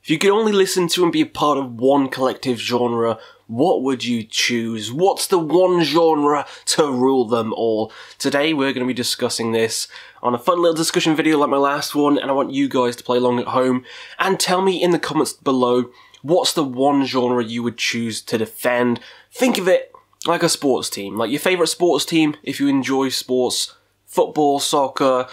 If you could only listen to and be a part of one collective genre, what would you choose? What's the one genre to rule them all? Today we're going to be discussing this on a fun little discussion video like my last one, and I want you guys to play along at home and tell me in the comments below what's the one genre you would choose to defend. Think of it like a sports team, like your favourite sports team if you enjoy sports, football, soccer,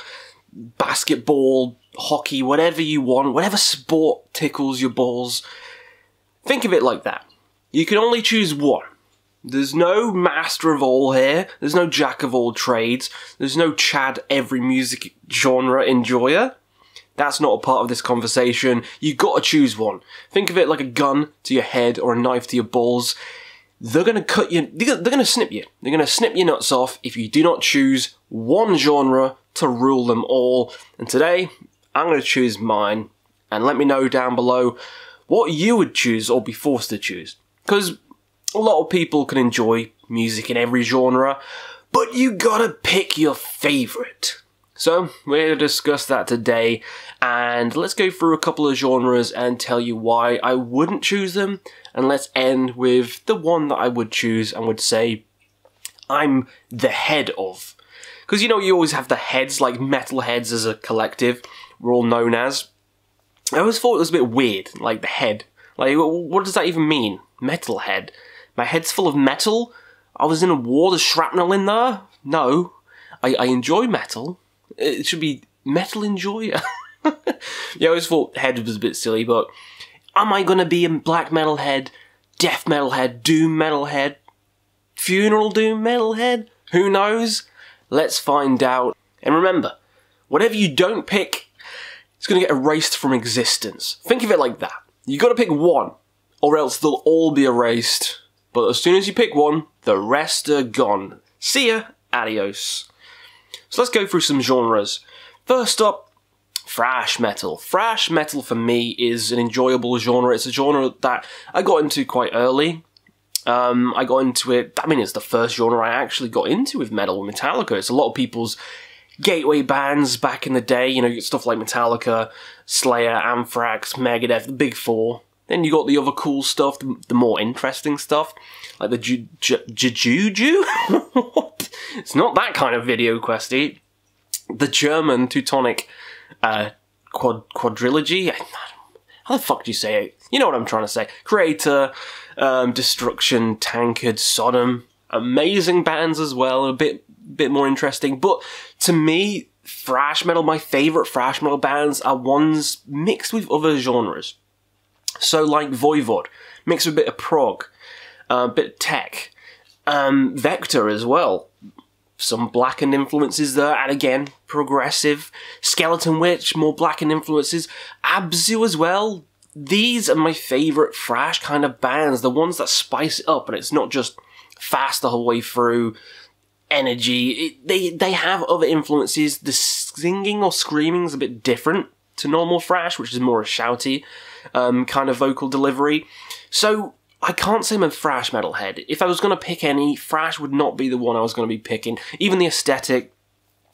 basketball, hockey, whatever you want, whatever sport tickles your balls. Think of it like that. You can only choose one. There's no master of all here. There's no jack of all trades. There's no Chad every music genre enjoyer. That's not a part of this conversation. You gotta choose one. Think of it like a gun to your head or a knife to your balls. They're gonna cut you, they're gonna snip you. They're gonna snip your nuts off if you do not choose one genre to rule them all. And today, I'm going to choose mine, and let me know down below what you would choose or be forced to choose. Because a lot of people can enjoy music in every genre, but you gotta pick your favourite. So, we're going to discuss that today, and let's go through a couple of genres and tell you why I wouldn't choose them, and let's end with the one that I would choose and would say I'm the head of. Because, you know, you always have the heads, like Metalheads as a collective, we're all known as. I always thought it was a bit weird, like the head. Like, what does that even mean? Metalhead. My head's full of metal? I was in a war, there's shrapnel in there? No. I enjoy metal. It should be metal enjoyer. Yeah, I always thought head was a bit silly, but am I gonna be a black metalhead, death metalhead, doom metalhead, funeral doom metalhead? Who knows? Let's find out. And remember, whatever you don't pick, it's going to get erased from existence. Think of it like that. You got to pick one, or else they'll all be erased. But as soon as you pick one, the rest are gone. See ya, adios. So let's go through some genres. First up, thrash metal. Thrash metal for me is an enjoyable genre. It's a genre that I got into quite early. I got into it, I mean, it's the first genre I actually got into with metal, with Metallica. It's a lot of people's gateway bands back in the day, you know, stuff like Metallica, Slayer, Anthrax, Megadeth, the big four. Then you got the other cool stuff, the more interesting stuff, like the Juju? What? It's not that kind of video, Questy. The German Teutonic quadrilogy? How the fuck do you say it? You know what I'm trying to say. Creator, Destruction, Tankard, Sodom. Amazing bands as well, a bit more interesting. But to me, thrash metal, my favourite thrash metal bands are ones mixed with other genres. So like Voivod, mixed with a bit of prog, a bit of tech. Vector as well. Some blackened influences there, and again, progressive. Skeleton Witch, more blackened influences. Abzu as well. These are my favourite thrash kind of bands, the ones that spice it up, and it's not just fast the whole way through, energy. They have other influences. The singing or screaming is a bit different to normal thrash, which is more a shouty kind of vocal delivery. So I can't say I'm a thrash metalhead. If I was going to pick any, thrash would not be the one I was going to be picking. Even the aesthetic,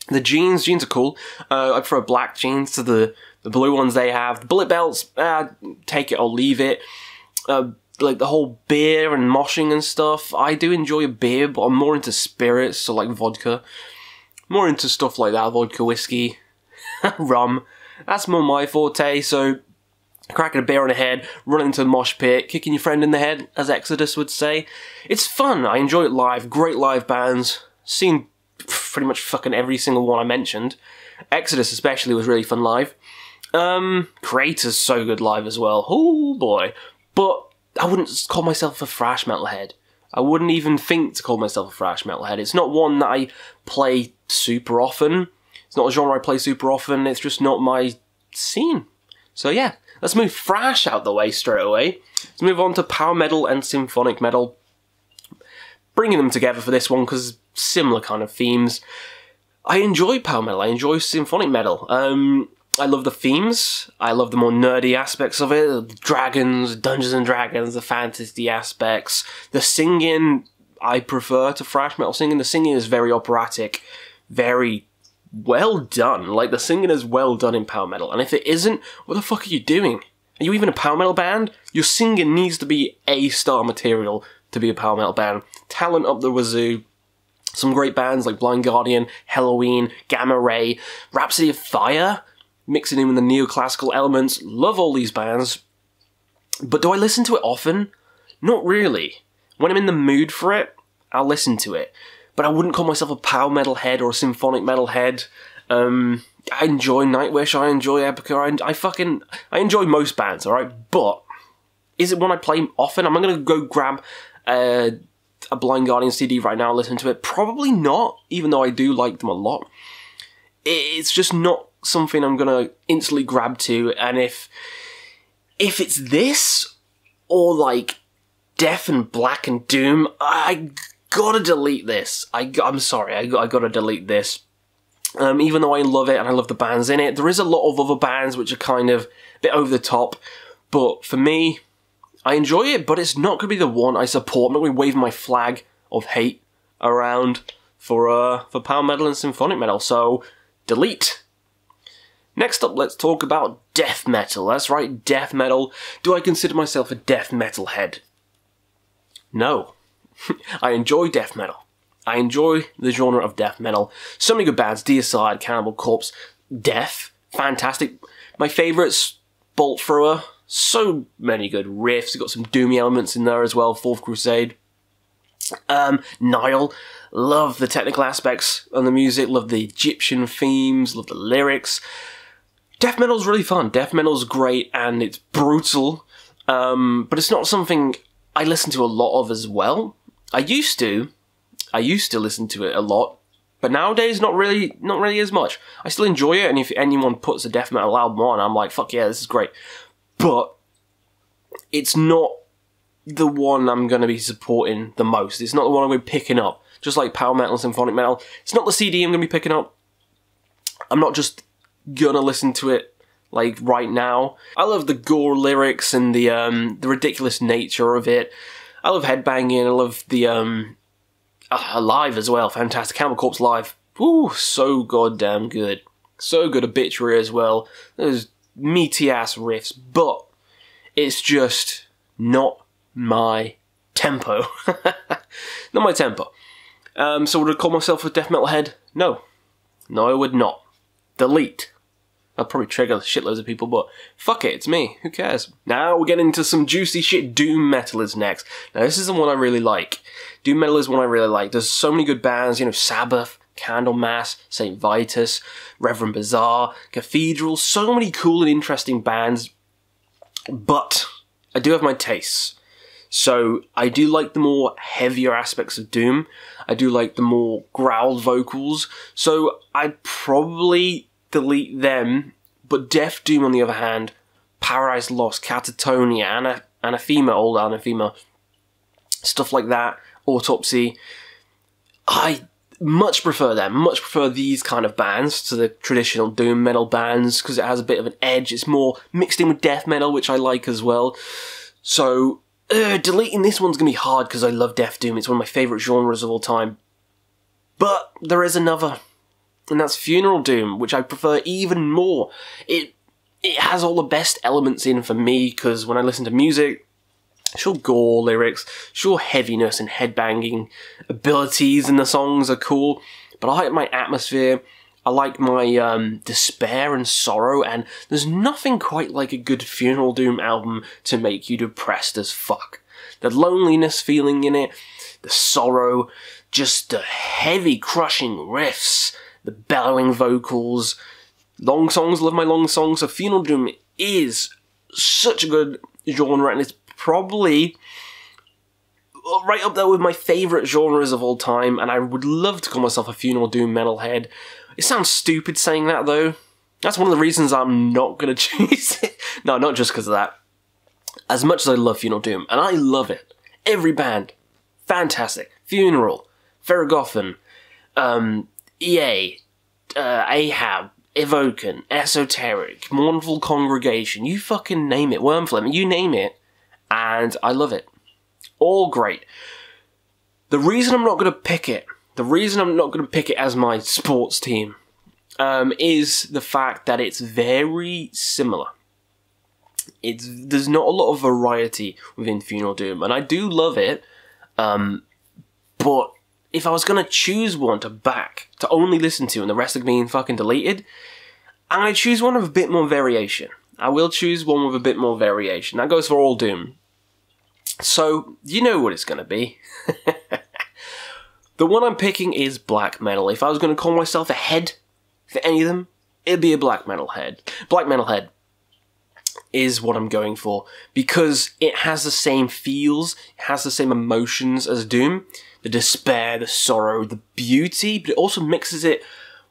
the jeans are cool. I prefer black jeans to the blue ones they have. The bullet belts, take it or leave it. Like the whole beer and moshing and stuff. I do enjoy a beer, but I'm more into spirits, so like vodka. More into stuff like that, vodka, whiskey, rum. That's more my forte, so cracking a beer on the head, running into a mosh pit, kicking your friend in the head, as Exodus would say. It's fun, I enjoy it live, great live bands. Seen pretty much fucking every single one I mentioned. Exodus especially was really fun live. Creator's so good live as well, oh boy. But I wouldn't call myself a thrash metalhead. I wouldn't even think to call myself a thrash metalhead. It's not one that I play super often. It's not a genre I play super often. It's just not my scene. So yeah, let's move thrash out the way straight away. Let's move on to power metal and symphonic metal. Bringing them together for this one because similar kind of themes. I enjoy power metal. I enjoy symphonic metal. I love the themes. I love the more nerdy aspects of it. The dragons, Dungeons and Dragons, the fantasy aspects. The singing, I prefer to thrash metal singing. The singing is very operatic, very well done. Like, the singing is well done in power metal. And if it isn't, what the fuck are you doing? Are you even a power metal band? Your singing needs to be A-star material to be a power metal band. Talent up the wazoo. Some great bands like Blind Guardian, Halloween, Gamma Ray, Rhapsody of Fire, mixing in with the neoclassical elements. Love all these bands. But do I listen to it often? Not really. When I'm in the mood for it, I'll listen to it. But I wouldn't call myself a power metal head or a symphonic metal head. I enjoy Nightwish, I enjoy Epica, I enjoy most bands, alright? But, is it one I play often? Am I going to go grab a Blind Guardian CD right now and listen to it? Probably not, even though I do like them a lot. It's just not something I'm going to instantly grab to, and if it's this, or like Death and Black and Doom, I gotta delete this. I'm sorry, I gotta delete this. Even though I love it and I love the bands in it, there is a lot of other bands which are kind of a bit over the top, but for me, I enjoy it, but it's not going to be the one I support. I'm not going to be waving my flag of hate around for power metal and symphonic metal, so delete. Next up, let's talk about death metal. That's right, death metal. Do I consider myself a death metal head? No. I enjoy death metal. I enjoy the genre of death metal. So many good bands, Deicide, Cannibal Corpse, Death, fantastic. My favourites, Bolt Thrower, so many good riffs. You've got some doomy elements in there as well, Fourth Crusade. Nile, love the technical aspects of the music, love the Egyptian themes, love the lyrics. Death metal's really fun. Death metal's great and it's brutal, but it's not something I listen to a lot of as well. I used to listen to it a lot, but nowadays not really as much. I still enjoy it, and if anyone puts a death metal album on, I'm like, fuck yeah, this is great. But it's not the one I'm going to be supporting the most. It's not the one I'm going to be picking up. Just like power metal and symphonic metal, it's not the CD I'm going to be picking up. I'm not just gonna listen to it like right now. I love the gore lyrics and the ridiculous nature of it. I love headbanging. I love the live as well. Fantastic. Cannibal Corpse live. Woo, so goddamn good. So good. Obituary as well. Those meaty ass riffs, but it's just not my tempo. Not my tempo. So would I call myself a death metal head? No. No, I would not. Delete. I'll probably trigger shitloads of people, but fuck it, it's me. Who cares? Now we're getting into some juicy shit. Doom metal is next. Now this is the one I really like. Doom metal is one I really like. There's so many good bands, you know, Sabbath, Candlemass, St. Vitus, Reverend Bazaar, Cathedral, so many cool and interesting bands. But I do have my tastes. So I do like the more heavier aspects of Doom. I do like the more growled vocals. So I'd probably delete them. But Death Doom, on the other hand, Paradise Lost, Catatonia, Anathema, old Anathema, stuff like that, Autopsy, I much prefer them. Much prefer these kind of bands to the traditional doom metal bands because it has a bit of an edge. It's more mixed in with death metal, which I like as well. So deleting this one's going to be hard because I love death doom. It's one of my favourite genres of all time. But there is another, and that's funeral doom, which I prefer even more. It has all the best elements in for me because when I listen to music, sure, gore lyrics, sure, heaviness and headbanging abilities in the songs are cool, but I like my atmosphere, I like my despair and sorrow, and there's nothing quite like a good funeral doom album to make you depressed as fuck. The loneliness feeling in it, the sorrow, just the heavy crushing riffs, the bellowing vocals, long songs, love my long songs. So funeral doom is such a good genre, and it's probably right up there with my favourite genres of all time, and I would love to call myself a funeral doom metalhead. It sounds stupid saying that, though. That's one of the reasons I'm not going to choose it. No, not just because of that. As much as I love funeral doom, and I love it, every band, fantastic. Funeral, Ferragoffen, EA, Ahab, Evoken, Esoteric, Mournful Congregation, you fucking name it, Wormflame, you name it, and I love it. All great. The reason I'm not going to pick it, as my sports team, is the fact that it's very similar. There's not a lot of variety within Funeral Doom, and I do love it. But if I was gonna choose one to back, to only listen to, and the rest of being fucking deleted, I'm gonna choose one with a bit more variation. I will choose one with a bit more variation. That goes for all Doom. So, you know what it's gonna be. The one I'm picking is black metal. If I was gonna call myself a head for any of them, it'd be a black metal head. Black metal head is what I'm going for, because it has the same feels, it has the same emotions as Doom. The despair, the sorrow, the beauty, but it also mixes it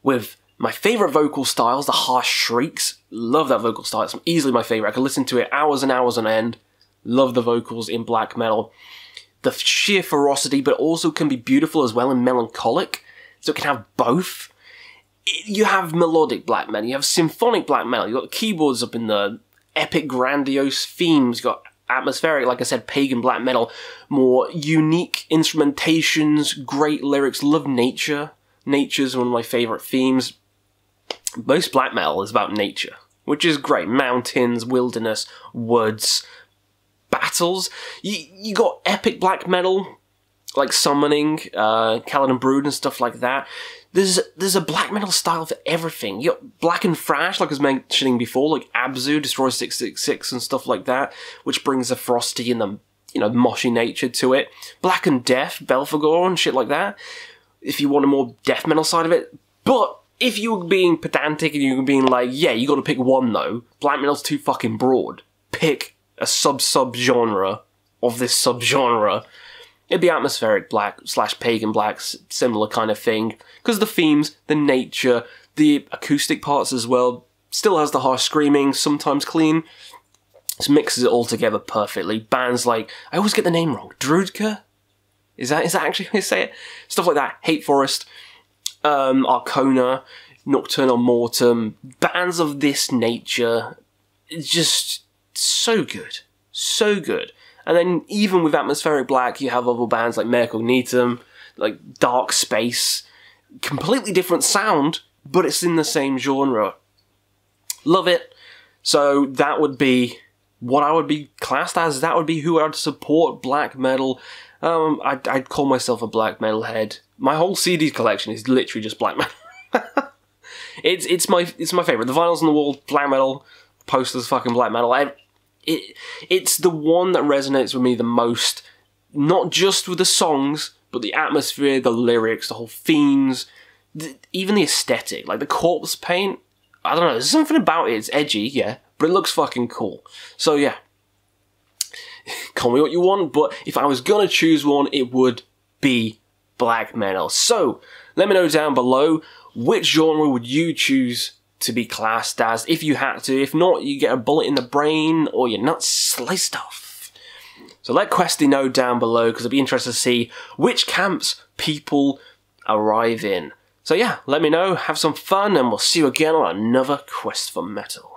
with my favourite vocal styles, the harsh shrieks. Love that vocal style, it's easily my favourite. I could listen to it hours and hours on end. Love the vocals in black metal. The sheer ferocity, but also can be beautiful as well and melancholic, so it can have both. You have melodic black metal, you have symphonic black metal, you've got the keyboards up in the epic, grandiose themes, you've got atmospheric, like I said, pagan black metal, more unique instrumentations, great lyrics, love nature. Nature's one of my favourite themes. Most black metal is about nature, which is great. Mountains, wilderness, woods, battles. You got epic black metal, like Summoning, Kaladin Brood and stuff like that. There's a black metal style for everything. You got Black and Thrash, like I was mentioning before, like Abzu, Destroy 666 and stuff like that, which brings the frosty and the, moshy nature to it. Black and Death, Belphegor and shit like that, if you want a more death metal side of it. But if you were being pedantic and you were being like, yeah, you gotta pick one though, black metal's too fucking broad. Pick a sub-genre of this sub-genre. It'd be atmospheric black / pagan black, similar kind of thing. Because the themes, the nature, the acoustic parts as well, still has the harsh screaming, sometimes clean. Just mixes it all together perfectly. Bands like, I always get the name wrong, Drudka? Is that actually how you say it? Stuff like that. Hate Forest, Arcona, Nocturnal Mortem, bands of this nature. It's just so good. So good. And then even with atmospheric black, you have other bands like Mare Cognitum, like Dark Space. Completely different sound, but it's in the same genre. Love it. So that would be what I would be classed as. That would be who I'd support black metal. I'd call myself a black metal head. My whole CD collection is literally just black metal. it's my favourite. The vinyls on the wall, black metal. Posters, fucking black metal. It's the one that resonates with me the most, not just with the songs, but the atmosphere, the lyrics, the whole themes, even the aesthetic, like the corpse paint. I don't know, there's something about it, it's edgy, yeah, but it looks fucking cool. So yeah, call me what you want, but if I was gonna choose one, it would be black metal. So, let me know down below, which genre would you choose to be classed as, if you had to. If not, you get a bullet in the brain, or your nuts sliced off. So let Questy know down below, because I'd be interested to see which camps people arrive in. So yeah, let me know, have some fun, and we'll see you again on another Quest for Metal.